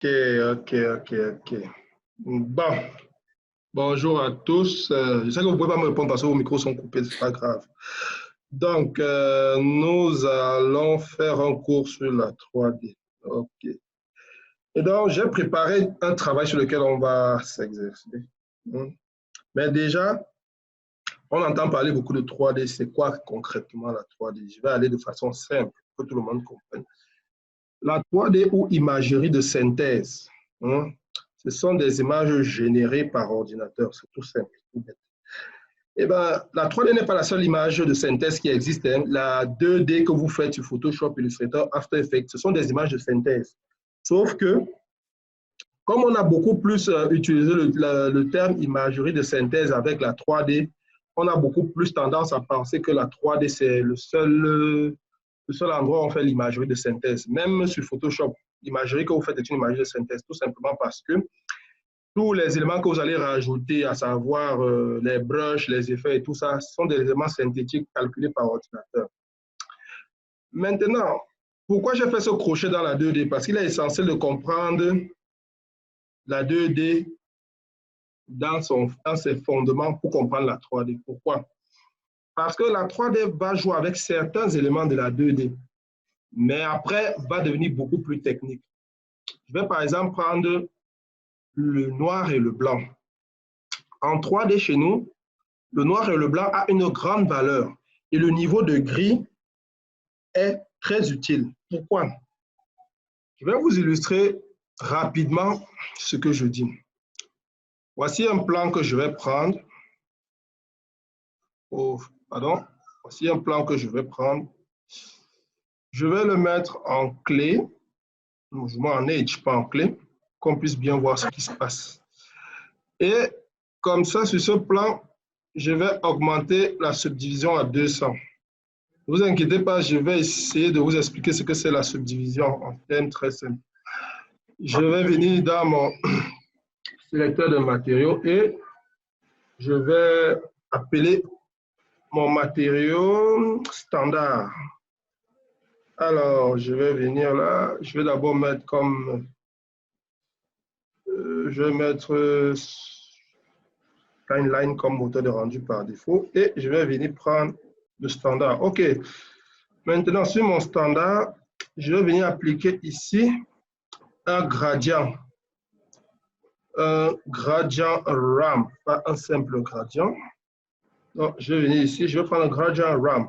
Ok, ok, ok. Bon, bonjour à tous. Je sais que vous ne pouvez pas me répondre parce que vos micros sont coupés, c'est pas grave. Donc, nous allons faire un cours sur la 3D. Ok. Et donc, j'ai préparé un travail sur lequel on va s'exercer. Mais déjà, on entend parler beaucoup de 3D. C'est quoi concrètement la 3D? Je vais aller de façon simple pour que tout le monde comprenne. La 3D ou imagerie de synthèse, ce sont des images générées par ordinateur. C'est tout simple. Tout bête. Eh ben, la 3D n'est pas la seule image de synthèse qui existe. La 2D que vous faites sur Photoshop, Illustrator, After Effects, ce sont des images de synthèse. Sauf que, comme on a beaucoup plus utilisé le terme imagerie de synthèse avec la 3D, on a beaucoup plus tendance à penser que la 3D, c'est le seul endroit où on fait l'imagerie de synthèse. Même sur Photoshop, l'imagerie que vous faites est une imagerie de synthèse, tout simplement parce que tous les éléments que vous allez rajouter, à savoir les brushes, les effets et tout ça, sont des éléments synthétiques calculés par ordinateur. Maintenant, pourquoi j'ai fait ce crochet dans la 2D? Parce qu'il est essentiel de comprendre la 2D dans ses fondements pour comprendre la 3D. Pourquoi? Parce que la 3D va jouer avec certains éléments de la 2D, mais après va devenir beaucoup plus technique. Je vais par exemple prendre le noir et le blanc. En 3D chez nous, le noir et le blanc a une grande valeur et le niveau de gris est très utile. Pourquoi? Je vais vous illustrer rapidement ce que je dis. Voici un plan que je vais prendre. Oh, pardon. Voici un plan que je vais prendre. Je vais le mettre en clé, en edge, pas en clé, qu'on puisse bien voir ce qui se passe. Et comme ça, sur ce plan, je vais augmenter la subdivision à 200. Ne vous inquiétez pas, je vais essayer de vous expliquer ce que c'est la subdivision en termes très simples. Je vais venir dans mon sélecteur de matériaux et je vais appeler mon matériau standard. Alors, je vais venir là, je vais d'abord mettre comme, je vais mettre timeline comme moteur de rendu par défaut et je vais venir prendre le standard. OK. Maintenant, sur mon standard, je vais venir appliquer ici un gradient ramp, pas un simple gradient. Donc, je vais venir ici, je vais prendre un gradient ramp.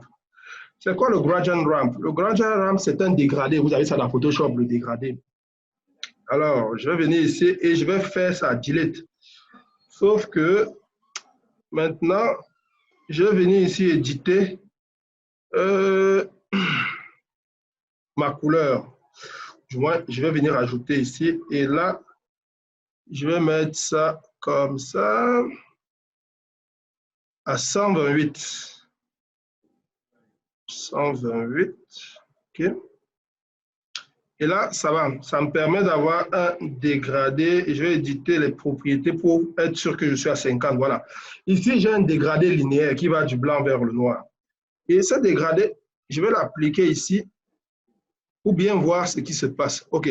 C'est quoi le gradient ramp? Le gradient ramp, c'est un dégradé. Vous avez ça dans Photoshop, le dégradé. Alors, je vais venir ici et je vais faire ça, delete. Sauf que maintenant, je vais venir ici éditer ma couleur. Je vais venir ajouter ici et là, je vais mettre ça comme ça à 128. 128. OK. Et là, ça va. Ça me permet d'avoir un dégradé et je vais éditer les propriétés pour être sûr que je suis à 50. Voilà. Ici, j'ai un dégradé linéaire qui va du blanc vers le noir. Et ce dégradé, je vais l'appliquer ici pour bien voir ce qui se passe. OK.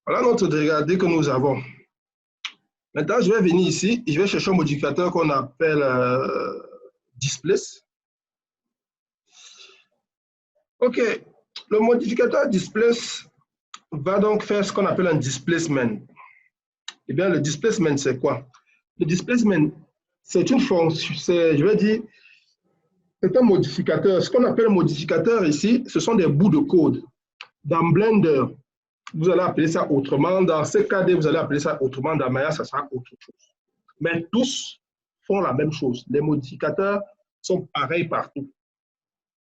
Voilà notre dégradé que nous avons. Maintenant, je vais venir ici et je vais chercher un modificateur qu'on appelle Displace. OK. Le modificateur Displace va donc faire ce qu'on appelle un displacement. Eh bien, le displacement, c'est quoi? Le displacement, c'est une fonction, je vais dire, c'est un modificateur. Ce qu'on appelle modificateur ici, ce sont des bouts de code. Dans Blender, vous allez appeler ça autrement. Dans CKD, vous allez appeler ça autrement. Dans Maya, ça sera autre chose. Mais tous font la même chose. Les modificateurs sont pareils partout.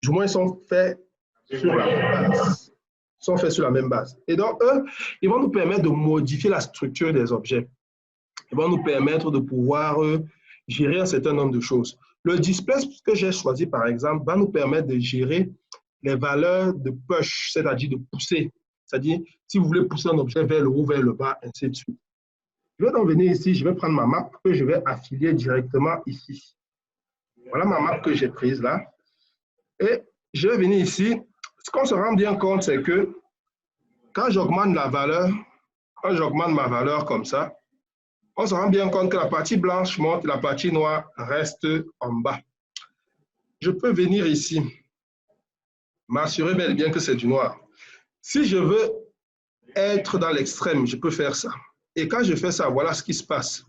Du moins, ils sont faits sur la même base. Sont faits sur la même base. Et donc, eux, ils vont nous permettre de modifier la structure des objets. Ils vont nous permettre de pouvoir gérer un certain nombre de choses. Le displace que j'ai choisi, par exemple, va nous permettre de gérer les valeurs de push, c'est-à-dire de pousser. C'est-à-dire, si vous voulez pousser un objet vers le haut, vers le bas, ainsi de suite. Je vais donc venir ici, je vais prendre ma map que je vais affilier directement ici. Voilà ma map que j'ai prise là. Et je vais venir ici. Ce qu'on se rend bien compte, c'est que quand j'augmente la valeur, quand j'augmente ma valeur comme ça, on se rend bien compte que la partie blanche monte et la partie noire reste en bas. Je peux venir ici, m'assurer bel et bien que c'est du noir. Si je veux être dans l'extrême, je peux faire ça. Et quand je fais ça, voilà ce qui se passe.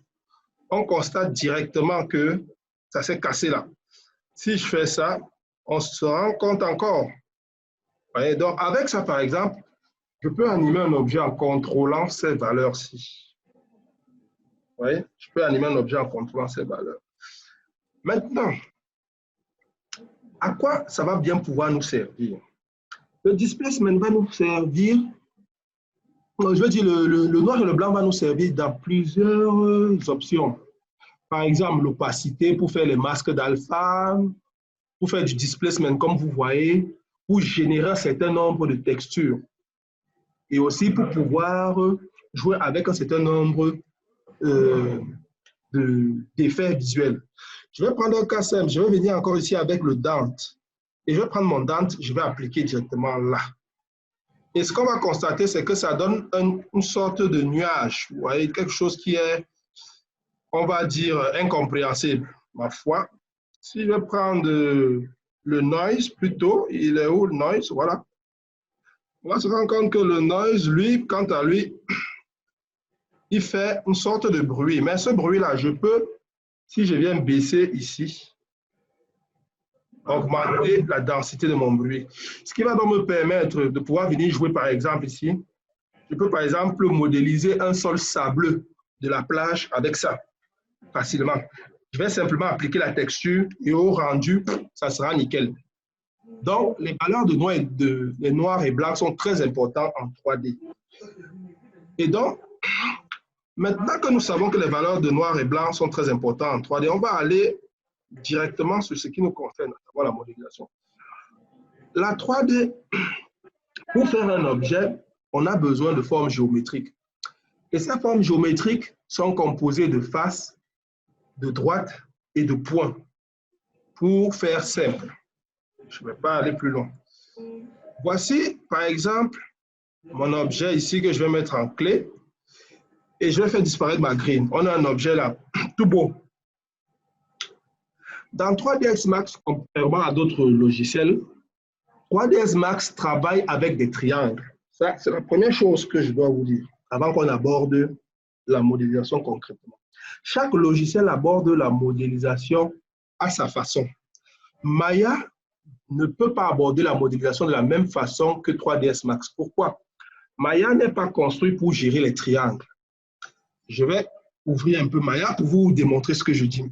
On constate directement que ça s'est cassé là. Si je fais ça, on se rend compte encore. Voyez, donc, avec ça, par exemple, je peux animer un objet en contrôlant ces valeurs-ci. Vous voyez, je peux animer un objet en contrôlant ces valeurs. Maintenant, à quoi ça va bien pouvoir nous servir? Le displacement va nous servir, je veux dire, le noir et le blanc va nous servir dans plusieurs options. Par exemple, l'opacité pour faire les masques d'alpha, pour faire du displacement comme vous voyez, pour générer un certain nombre de textures. Et aussi pour pouvoir jouer avec un certain nombre d'effets visuels. Je vais prendre un cas simple, je vais venir encore ici avec le Dante. Et je vais prendre mon Dante, je vais appliquer directement là. Et ce qu'on va constater, c'est que ça donne une sorte de nuage. Vous voyez, quelque chose qui est, on va dire, incompréhensible. Ma foi, si je prends le noise plutôt, il est où le noise? Voilà. On va se rendre compte que le noise, lui, quant à lui, il fait une sorte de bruit. Mais ce bruit-là, je peux, si je viens baisser ici, augmenter la densité de mon bruit. Ce qui va donc me permettre de pouvoir venir jouer, par exemple, ici. Je peux, par exemple, modéliser un sol sableux de la plage avec ça, facilement. Je vais simplement appliquer la texture et au rendu, ça sera nickel. Donc, les valeurs de noir et blanc sont très importantes en 3D. Et donc, maintenant que nous savons que les valeurs de noir et blanc sont très importantes en 3D, on va aller directement sur ce qui nous concerne, à savoir la modélisation. La 3D, pour faire un objet, on a besoin de formes géométriques. Et ces formes géométriques sont composées de faces, de droites et de points. Pour faire simple, je ne vais pas aller plus loin. Voici, par exemple, mon objet ici que je vais mettre en clé et je vais faire disparaître ma grille. On a un objet là, tout beau. Dans 3ds Max, contrairement à d'autres logiciels, 3ds Max travaille avec des triangles. Ça, c'est la première chose que je dois vous dire avant qu'on aborde la modélisation concrètement. Chaque logiciel aborde la modélisation à sa façon. Maya ne peut pas aborder la modélisation de la même façon que 3ds Max. Pourquoi? Maya n'est pas construit pour gérer les triangles. Je vais ouvrir un peu Maya pour vous démontrer ce que je dis.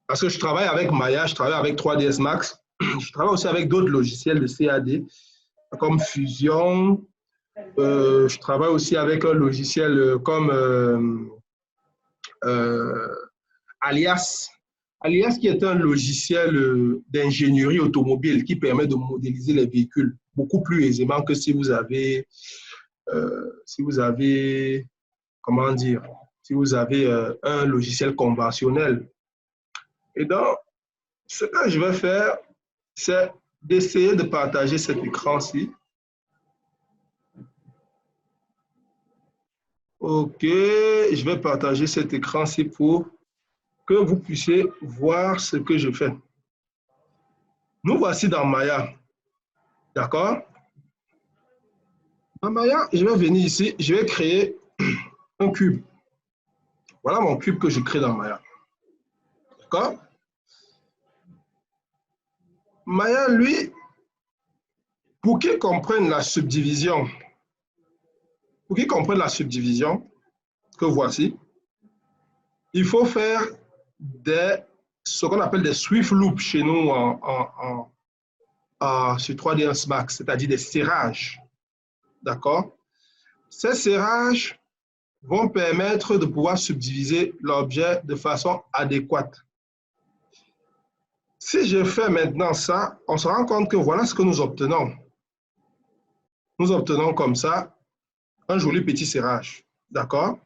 Parce que je travaille avec Maya, je travaille avec 3ds Max, je travaille aussi avec d'autres logiciels de CAD, comme Fusion. Je travaille aussi avec un logiciel comme Alias. Alias qui est un logiciel d'ingénierie automobile qui permet de modéliser les véhicules beaucoup plus aisément que si vous avez, comment dire, si vous avez un logiciel conventionnel. Et donc, ce que je vais faire, c'est d'essayer de partager cet écran-ci. OK, je vais partager cet écran-ci pour que vous puissiez voir ce que je fais. Nous voici dans Maya. D'accord? Dans Maya, je vais venir ici, je vais créer un cube. Voilà mon cube que je crée dans Maya. D'accord? Maya, lui, pour qu'il comprenne la subdivision, que voici, il faut faire ce qu'on appelle des swift loops chez nous sur 3ds Max, c'est-à-dire des serrages. D'accord? Ces serrages vont permettre de pouvoir subdiviser l'objet de façon adéquate. Si je fais maintenant ça, on se rend compte que voilà ce que nous obtenons. Nous obtenons comme ça un joli petit serrage. D'accord?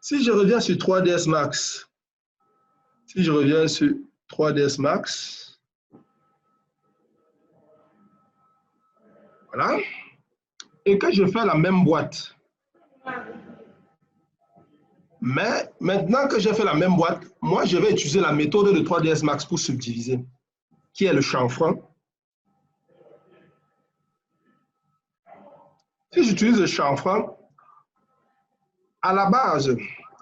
Si je reviens sur 3ds Max, voilà. et que je fais la même boîte. Mais maintenant que j'ai fait la même boîte, moi, je vais utiliser la méthode de 3ds Max pour subdiviser, qui est le chanfrein. Si j'utilise le chanfrein, à la base,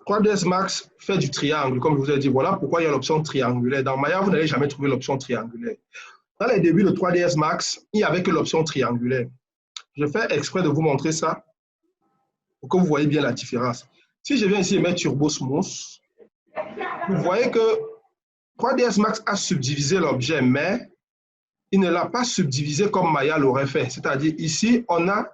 3ds Max fait du triangle, comme je vous ai dit. Voilà pourquoi il y a l'option triangulaire. Dans Maya, vous n'allez jamais trouver l'option triangulaire. Dans les débuts de 3ds Max, il n'y avait que l'option triangulaire. Je fais exprès de vous montrer ça pour que vous voyez bien la différence. Si je viens ici et mettre Turbo Smooth, vous voyez que 3ds Max a subdivisé l'objet, mais il ne l'a pas subdivisé comme Maya l'aurait fait. C'est-à-dire ici, on a,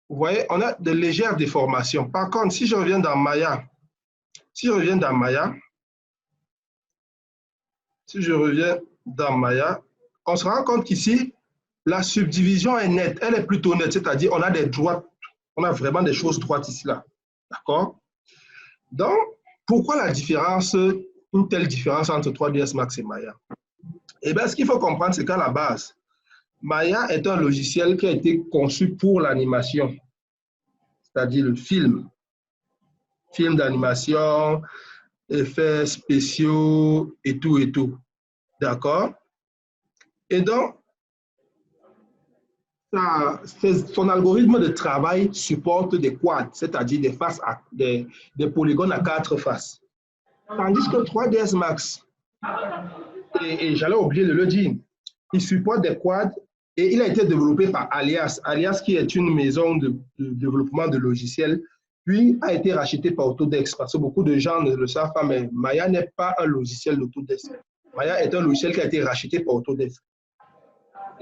vous voyez, on a de légères déformations. Par contre, si je reviens dans Maya, on se rend compte qu'ici, la subdivision est nette. Elle est plutôt nette, c'est-à-dire on a des droites, on a vraiment des choses droites ici, là. D'accord? Donc, pourquoi la différence, une telle différence entre 3ds Max et Maya? Eh bien, ce qu'il faut comprendre, c'est qu'à la base, Maya est un logiciel qui a été conçu pour l'animation, c'est-à-dire le film d'animation, effets spéciaux et tout et tout. D'accord? Et donc, son algorithme de travail supporte des quads, c'est-à-dire des faces, des polygones à 4 faces. Tandis que 3ds Max, et j'allais oublier de le dire, il supporte des quads et il a été développé par Alias. Alias qui est une maison de développement de logiciels, puis a été racheté par Autodesk, parce que beaucoup de gens ne le savent pas, mais Maya n'est pas un logiciel d'Autodesk. Maya est un logiciel qui a été racheté par Autodesk.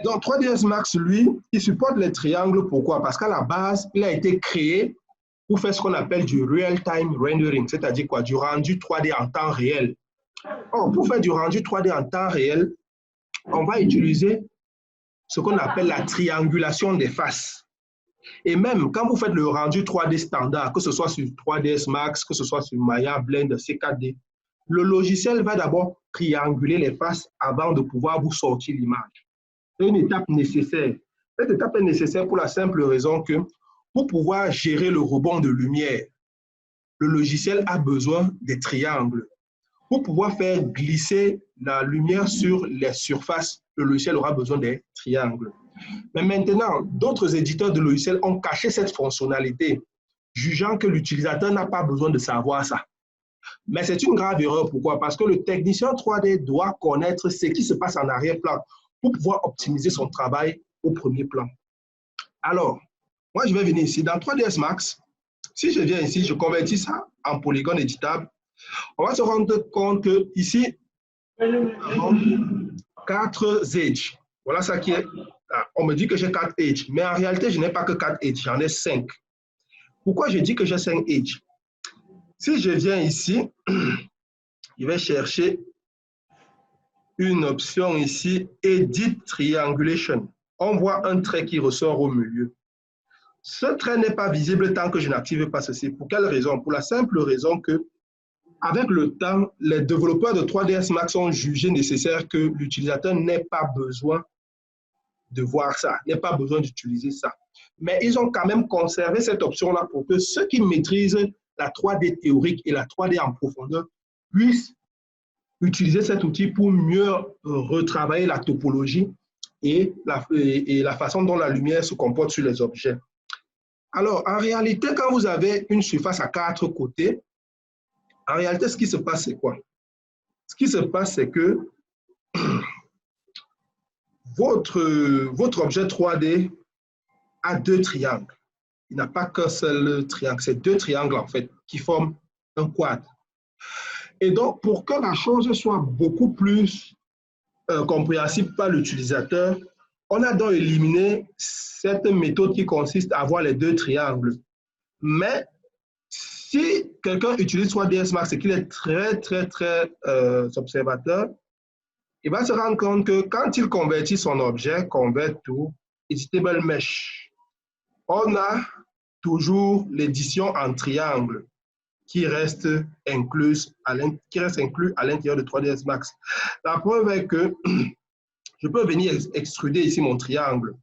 Donc 3ds Max, lui, il supporte les triangles. Pourquoi? Parce qu'à la base, il a été créé pour faire ce qu'on appelle du real-time rendering, c'est-à-dire quoi? Du rendu 3D en temps réel. Or, pour faire du rendu 3D en temps réel, on va utiliser ce qu'on appelle la triangulation des faces. Et même quand vous faites le rendu 3D standard, que ce soit sur 3ds Max, que ce soit sur Maya, Blender, C4D, le logiciel va d'abord trianguler les faces avant de pouvoir vous sortir l'image. C'est une étape nécessaire. Cette étape est nécessaire pour la simple raison que pour pouvoir gérer le rebond de lumière, le logiciel a besoin des triangles. Pour pouvoir faire glisser la lumière sur les surfaces, le logiciel aura besoin des triangles. Mais maintenant, d'autres éditeurs de logiciels ont caché cette fonctionnalité, jugeant que l'utilisateur n'a pas besoin de savoir ça. Mais c'est une grave erreur. Pourquoi? Parce que le technicien 3D doit connaître ce qui se passe en arrière-plan pour pouvoir optimiser son travail au premier plan. Alors, moi, je vais venir ici. Dans 3ds Max, si je viens ici, je convertis ça en polygone éditable, on va se rendre compte qu'ici, 4 edges. Voilà ça qui est. On me dit que j'ai 4 edges, mais en réalité, je n'ai pas que 4 edges, j'en ai 5. Pourquoi je dis que j'ai 5 edges? Si je viens ici, je vais chercher une option ici, Edit Triangulation. On voit un trait qui ressort au milieu. Ce trait n'est pas visible tant que je n'active pas ceci. Pour quelle raison? Pour la simple raison que, avec le temps, les développeurs de 3ds Max ont jugé nécessaire que l'utilisateur n'ait pas besoin de voir ça, n'ait pas besoin d'utiliser ça. Mais ils ont quand même conservé cette option-là pour que ceux qui maîtrisent la 3D théorique et la 3D en profondeur puissent utiliser cet outil pour mieux retravailler la topologie et la façon dont la lumière se comporte sur les objets. Alors, en réalité, quand vous avez une surface à 4 côtés, en réalité, ce qui se passe, c'est quoi? Ce qui se passe, c'est que votre objet 3D a 2 triangles. Il n'a pas qu'un seul triangle, c'est 2 triangles en fait qui forment un quad. Et donc, pour que la chose soit beaucoup plus compréhensible par l'utilisateur, on a donc éliminé cette méthode qui consiste à avoir les 2 triangles. Mais si quelqu'un utilise 3ds Max et qu'il est très observateur, il va se rendre compte que quand il convertit son objet, convert to editable mesh, on a toujours l'édition en triangle qui reste inclus à l'intérieur de 3ds Max. La preuve est que je peux venir extruder ici mon triangle.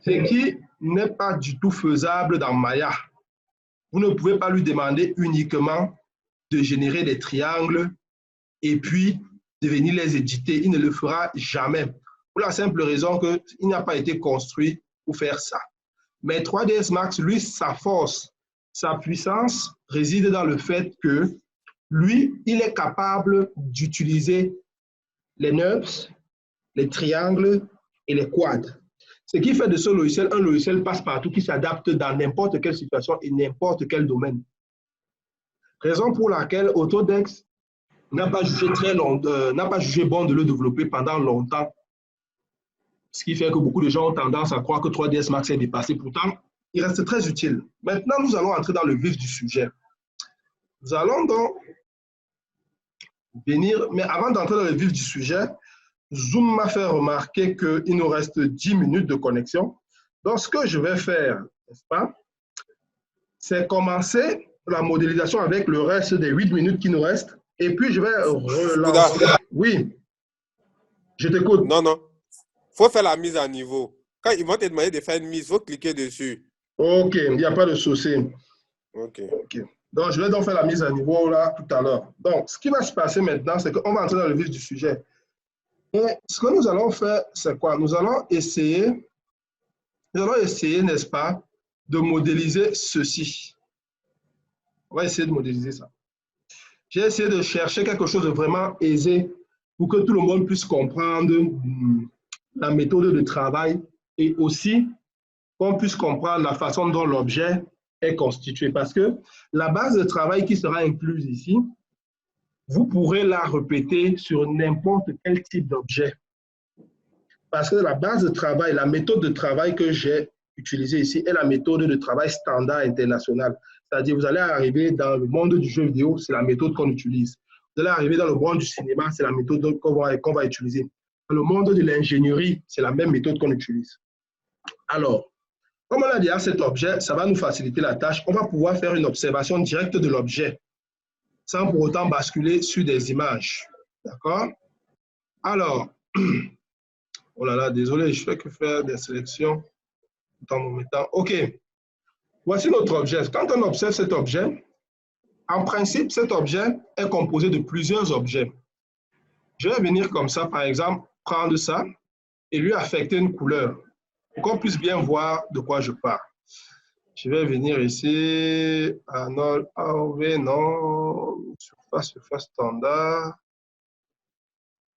Ce qui n'est pas du tout faisable dans Maya. Vous ne pouvez pas lui demander uniquement de générer des triangles et puis de venir les éditer. Il ne le fera jamais. Pour la simple raison qu'il n'a pas été construit pour faire ça. Mais 3ds Max, lui, sa force, sa puissance réside dans le fait que lui, il est capable d'utiliser les NURBS, les triangles et les quads. Ce qui fait de ce logiciel un logiciel passe-partout qui s'adapte dans n'importe quelle situation et n'importe quel domaine. Raison pour laquelle Autodesk n'a pas jugé bon de le développer pendant longtemps. Ce qui fait que beaucoup de gens ont tendance à croire que 3ds Max est dépassé. Pourtant, il reste très utile. Maintenant, nous allons entrer dans le vif du sujet. Nous allons donc venir, mais avant d'entrer dans le vif du sujet, Zoom m'a fait remarquer qu'il nous reste 10 minutes de connexion. Donc, ce que je vais faire, n'est-ce pas, c'est commencer la modélisation avec le reste des 8 minutes qui nous restent. Et puis, je vais relancer. Fouda. Oui, je t'écoute. Non, non. Il faut faire la mise à niveau. Quand ils vont te demander de faire une mise, il faut cliquer dessus. OK, il n'y a pas de souci. OK. Donc, je vais donc faire la mise à niveau là tout à l'heure. Donc, ce qui va se passer maintenant, c'est qu'on va entrer dans le vif du sujet. Et ce que nous allons faire, c'est quoi? Nous allons essayer, n'est-ce pas, de modéliser ceci. On va essayer de modéliser ça. J'ai essayé de chercher quelque chose de vraiment aisé pour que tout le monde puisse comprendre la méthode de travail et aussi qu'on puisse comprendre la façon dont l'objet est constitué. Parce que la base de travail qui sera incluse ici, vous pourrez la répéter sur n'importe quel type d'objet. Parce que la base de travail, la méthode de travail que j'ai utilisée ici est la méthode de travail standard international. C'est-à-dire, vous allez arriver dans le monde du jeu vidéo, c'est la méthode qu'on utilise. Vous allez arriver dans le monde du cinéma, c'est la méthode qu'on va utiliser. Dans le monde de l'ingénierie, c'est la même méthode qu'on utilise. Alors, comme on a déjà cet objet, ça va nous faciliter la tâche. On va pouvoir faire une observation directe de l'objet sans pour autant basculer sur des images. D'accord? Alors, oh là là, désolé, je fais que faire des sélections dans mon mettant. OK. Voici notre objet. Quand on observe cet objet, en principe, cet objet est composé de plusieurs objets. Je vais venir comme ça, par exemple, prendre ça et lui affecter une couleur pour qu'on puisse bien voir de quoi je parle. Je vais venir ici, Arnold AOV, non, surface standard.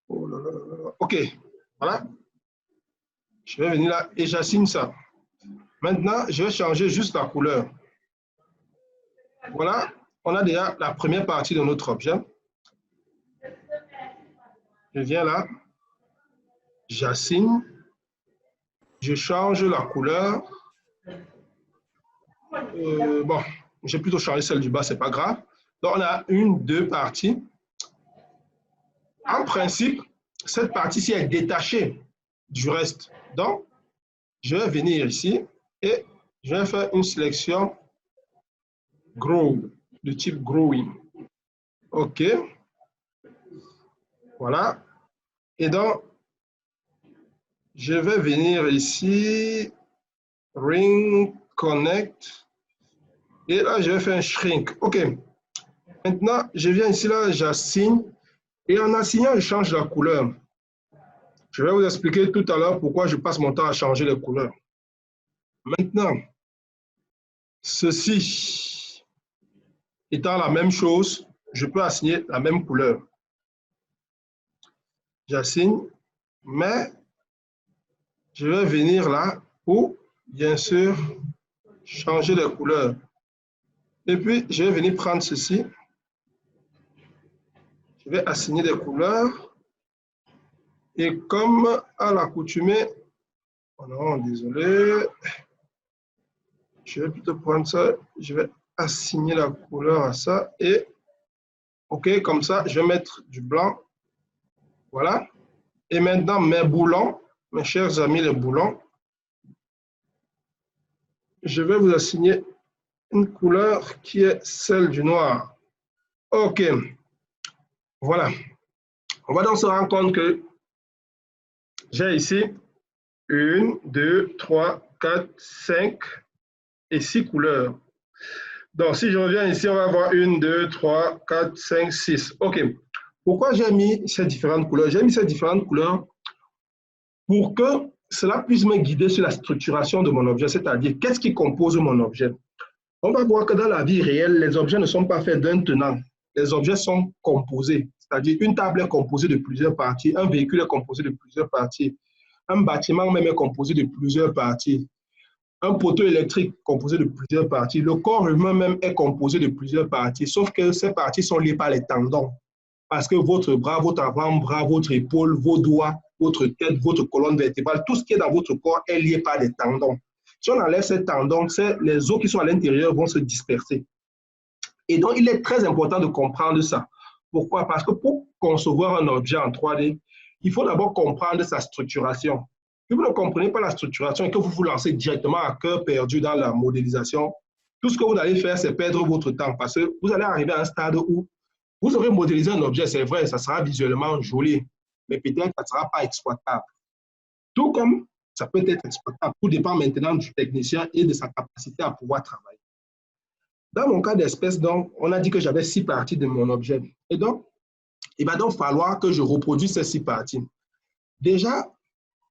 Oh là là là. OK, voilà. Je vais venir là et j'assigne ça. Maintenant, je vais changer juste la couleur. Voilà, on a déjà la première partie de notre objet. Je viens là, j'assigne, je change la couleur. Bon, j'ai plutôt changé celle du bas, c'est pas grave. Donc, on a deux parties. En principe, cette partie-ci est détachée du reste. Donc, je vais venir ici et je vais faire une sélection Grow, de type Growing. OK. Voilà. Et donc, je vais venir ici, Ring, Connect. Et là, je vais faire un shrink. OK. Maintenant, je viens ici, là, j'assigne. Et en assignant, je change la couleur. Je vais vous expliquer tout à l'heure pourquoi je passe mon temps à changer les couleurs. Maintenant, ceci étant la même chose, je peux assigner la même couleur. J'assigne, mais je vais venir là pour, bien sûr, changer les couleurs. Et puis, je vais venir prendre ceci. Je vais assigner des couleurs. Et comme à l'accoutumée, oh non, désolé, je vais plutôt prendre ça, je vais assigner la couleur à ça et OK, comme ça, je vais mettre du blanc. Voilà. Et maintenant, mes boulons, mes chers amis les boulons, je vais vous assigner une couleur qui est celle du noir. OK. Voilà. On va donc se rendre compte que j'ai ici 1, 2, 3, 4, 5 et 6 couleurs. Donc, si je reviens ici, on va avoir 1, 2, 3, 4, 5, 6. OK. Pourquoi j'ai mis ces différentes couleurs? J'ai mis ces différentes couleurs pour que cela puisse me guider sur la structuration de mon objet, c'est-à-dire qu'est-ce qui compose mon objet. On va voir que dans la vie réelle, les objets ne sont pas faits d'un tenant. Les objets sont composés, c'est-à-dire une table est composée de plusieurs parties, un véhicule est composé de plusieurs parties, un bâtiment même est composé de plusieurs parties, un poteau électrique composé de plusieurs parties, le corps humain même est composé de plusieurs parties, sauf que ces parties sont liées par les tendons. Parce que votre bras, votre avant-bras, votre épaule, vos doigts, votre tête, votre colonne vertébrale, tout ce qui est dans votre corps est lié par des tendons. Si on enlève ces tendons, les os qui sont à l'intérieur vont se disperser. Et donc, il est très important de comprendre ça. Pourquoi? Parce que pour concevoir un objet en 3D, il faut d'abord comprendre sa structuration. Si vous ne comprenez pas la structuration et que vous vous lancez directement à cœur perdu dans la modélisation, tout ce que vous allez faire, c'est perdre votre temps parce que vous allez arriver à un stade où vous aurez modélisé un objet, c'est vrai, ça sera visuellement joli, mais peut-être que ça ne sera pas exploitable. Tout comme ça peut être exploitable, tout dépend maintenant du technicien et de sa capacité à pouvoir travailler. Dans mon cas d'espèce, donc, on a dit que j'avais 6 parties de mon objet. Et donc, il va donc falloir que je reproduise ces 6 parties. Déjà,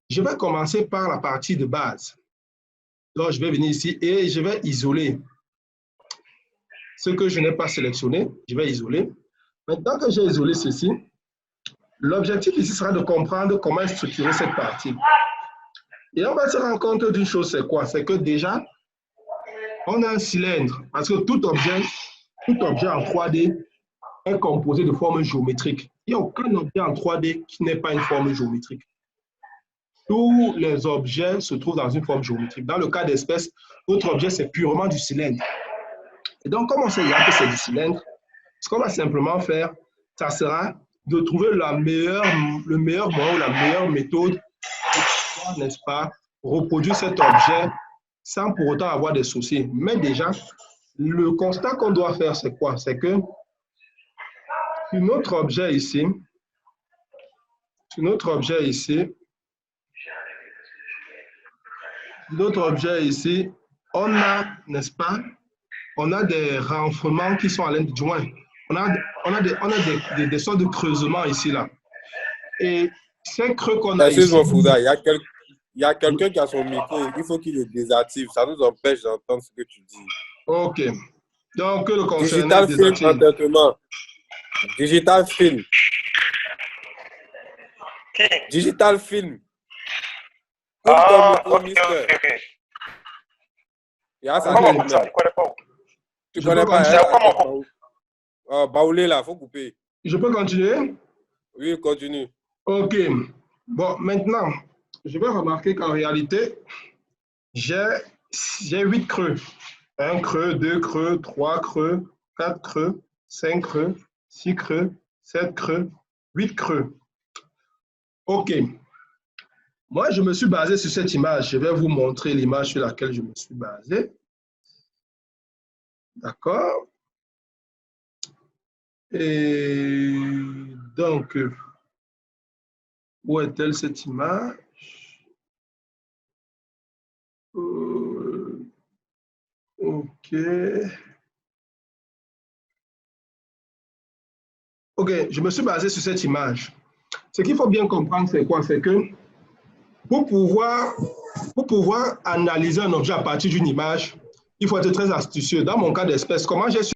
je vais commencer par la partie de base. Donc, je vais venir ici et je vais isoler ce que je n'ai pas sélectionné. Je vais isoler. Maintenant que j'ai isolé ceci, l'objectif ici sera de comprendre comment structurer cette partie. Et on va se rendre compte d'une chose, c'est quoi? C'est que déjà, on a un cylindre, parce que tout objet en 3D est composé de formes géométriques. Il n'y a aucun objet en 3D qui n'est pas une forme géométrique. Tous les objets se trouvent dans une forme géométrique. Dans le cas d'espèce, notre objet, c'est purement du cylindre. Et donc, comme on sait que c'est du cylindre, ce qu'on va simplement faire, ça sera de trouver le meilleur moyen ou la meilleure méthode pour, n'est-ce pas, reproduire cet objet sans pour autant avoir des soucis. Mais déjà, le constat qu'on doit faire, c'est quoi? C'est que sur notre objet ici, on a, n'est-ce pas, on a des renflements qui sont à l'intérieur, du moins, on a des sortes de creusements ici, là. Et ces creux qu'on a ici... Excuse-moi, Fouda, il y a quelqu'un qui a son micro, il faut qu'il le désactive, ça nous empêche d'entendre ce que tu dis. Ok. Donc, le Digital Film Entertainment. Digital Film. Digital Film. Ah, ok. Tu connais pas. Baoulé là, faut couper. Je peux continuer? Oui, continue. Ok. Bon, maintenant, je vais remarquer qu'en réalité, j'ai 8 creux. 1 creux, 2 creux, 3 creux, 4 creux, 5 creux, 6 creux, 7 creux, 8 creux. Ok. Moi, je me suis basé sur cette image. Je vais vous montrer l'image sur laquelle je me suis basé. D'accord? Et donc, où est-elle cette image? Ok. Ok, je me suis basé sur cette image. Ce qu'il faut bien comprendre, c'est quoi? C'est que pour pouvoir analyser un objet à partir d'une image, il faut être très astucieux. Dans mon cas d'espèce, comment j'ai su